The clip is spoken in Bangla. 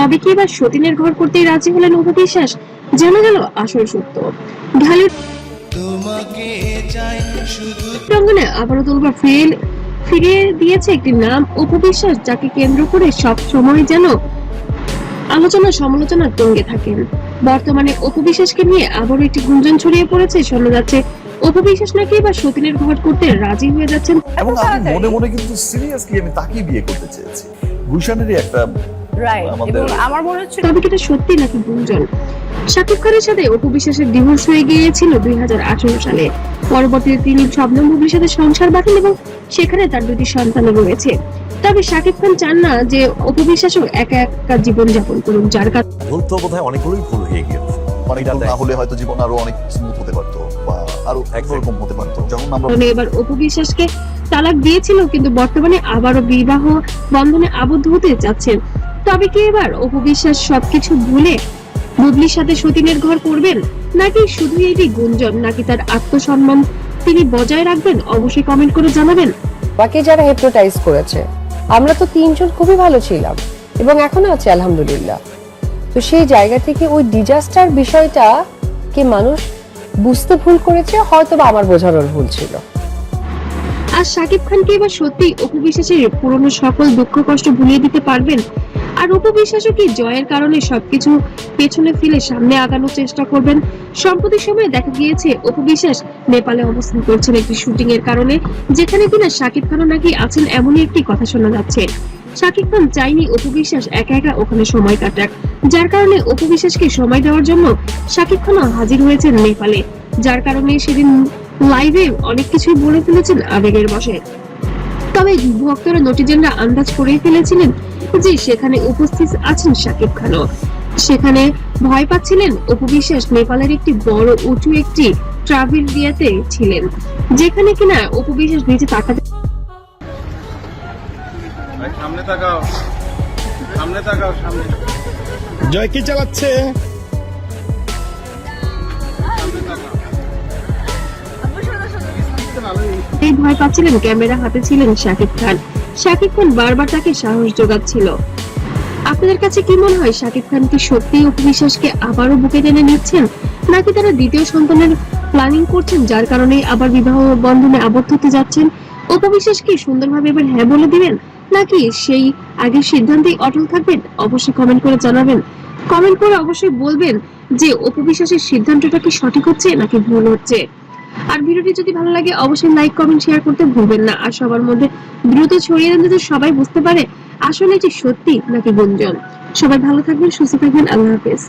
তবে কি এবার সতীনের ঘর করতেই রাজি হলেন অপু বিশ্বাস? জানা গেল আসল সত্য। ঢালিউড প্রাঙ্গণে আবারও তোলবার ফিরিয়ে দিয়েছে একটি নাম, অপু বিশ্বাস, যাকে কেন্দ্র করে সব সময় যেন আলোচনা সমালোচনার তুঙ্গে থাকেন। বর্তমানে অপু বিশ্বাসকে নিয়ে আবারও একটি গুঞ্জন ছড়িয়ে পড়েছে। শোনা যাচ্ছে অপু বিশ্বাস নাকি এবার সতীনের ঘর করতে রাজি হয়ে যাচ্ছেন। এবং আমি মনে মনে কিন্তু সিরিয়াসলি আমি তাকেই বিয়ে করতে চেয়েছি। গুলশানেরই একটা আমার মনে হচ্ছে তবে কি এটা সত্যি নাকি গুঞ্জন? শাকিব খানের সাথে অপু বিশ্বাসের ডিভোর্স হয়ে গিয়েছিল 2018 সালে। পরবর্তীতে তিনি শবনম বুবলির সাথে সংসার বাঁধেন এবং সেখানে তার দুটি সন্তান রয়েছে। তবে শাকিব খান চান না যে অপু বিশ্বাসও একা একা জীবন যাপন করুন, যার কারণে ভুল তো বোধহয় অনেকগুলোই ভুল হয়ে গিয়েছে। অনেক ভুল না হলে হয়তো জীবন আরো অনেক স্মুথ হতে পারতো বা আরো একরকম হতে পারতো। যখন আমরা এবার অপু বিশ্বাসকে তালাক দিয়েছিল, কিন্তু বর্তমানে আবারও বিবাহ বন্ধনে আবদ্ধ হতে যাচ্ছেন। তবে কি এবার অপু বিশ্বাস সবকিছু ভুলে বুবলির সাথে সতীনের ঘর করবেন, নাকি শুধু এটি গুঞ্জন, নাকি তার আত্মসম্মান তিনি বজায় রাখবেন? অবশ্যই কমেন্ট করে জানাবেন। বাকি যারা হিপনোটাইজ করেছে, আমরা তো তিনজন খুবই ভালো ছিলাম এবং এখনো আছে আলহামদুলিল্লাহ। তো সেই জায়গা থেকে ওই ডিজাস্টার বিষয়টা কি মানুষ বুঝতে ভুল করেছে, হয়তো বা আমার বোঝানোর ভুল ছিল। আর শাকিব খানকে এবার সত্যি অপু বিশ্বাসের পুরনো সকল দুঃখ কষ্ট ভুলিয়ে দিতে পারবেন? আর অপু বিশ্বাসও কি জয়ের কারণে সবকিছু পেছনে ফেলে সামনে আগানোর চেষ্টা করবেন? সম্প্রতি সময়ে দেখা গিয়েছে অপু বিশ্বাস নেপালে অবস্থান করছেন একটি শুটিং এর কারণে, যেখানে কিনা শাকিব খানও নাকি আছেন, এমনই একটি কথা শোনা যাচ্ছে। শাকিব খান চাইনি অপু বিশ্বাস একা একা ওখানে সময় কাটাক, যার কারণে অপু বিশ্বাসকে সময় দেওয়ার জন্য শাকিব খানও হাজির হয়েছেন নেপালে, যার কারণে সেদিন লাইভে অনেক কিছুই বলে ফেলেছেন আবেগের বশে। তবে ভক্তরা নটিজেনরা আন্দাজ করে ফেলেছিলেন যে সেখানে উপস্থিত আছেন শাকিব খানও। সেখানে ভয় পাচ্ছিলেন অপু বিশ্বাস নেপালের একটি বড় উঁচু একটি ট্রাভেল দিয়াতে ছিলেন, যেখানে কিনা অপু বিশ্বাস নিচে তাকাতে জয় কি চালাচ্ছে? ভয় পাচ্ছিলেন, ক্যামেরা হাতে ছিলেন শাকিব খান। শাকিব খান বারবার তাকে সাহস যোগাচ্ছিল। আপনাদের কাছে কি মনে হয়, শাকিব খান কি সত্যি অপু বিশ্বাসকে আবারও বুকে টেনে নিচ্ছেন, নাকি তারা দ্বিতীয় সন্তানের প্ল্যানিং করছেন, যার কারণে আবার বিবাহ বন্ধনে আবদ্ধ হতে যাচ্ছেন? অপু বিশ্বাস কি সুন্দরভাবে এবার হ্যাঁ বলে দিবেন, নাকি সেই আগের সিদ্ধান্তেই অটল থাকবেন? অবশ্যই কমেন্ট করে জানাবেন। কমেন্ট করে অবশ্যই বলবেন যে অপু বিশ্বাসের সিদ্ধান্তটা কি সঠিক হচ্ছে নাকি ভুল হচ্ছে। আর ভিডিওটি যদি ভালো লাগে অবশ্যই লাইক কমেন্ট শেয়ার করতে ভুলবেন না। আর সবার মধ্যে দ্রুত ছড়িয়ে দেন যাতে সবাই বুঝতে পারে আসলে এটি সত্যি নাকি গুঞ্জন। সবাই ভালো থাকবেন, সুস্থ থাকবেন। আল্লাহ হাফেজ।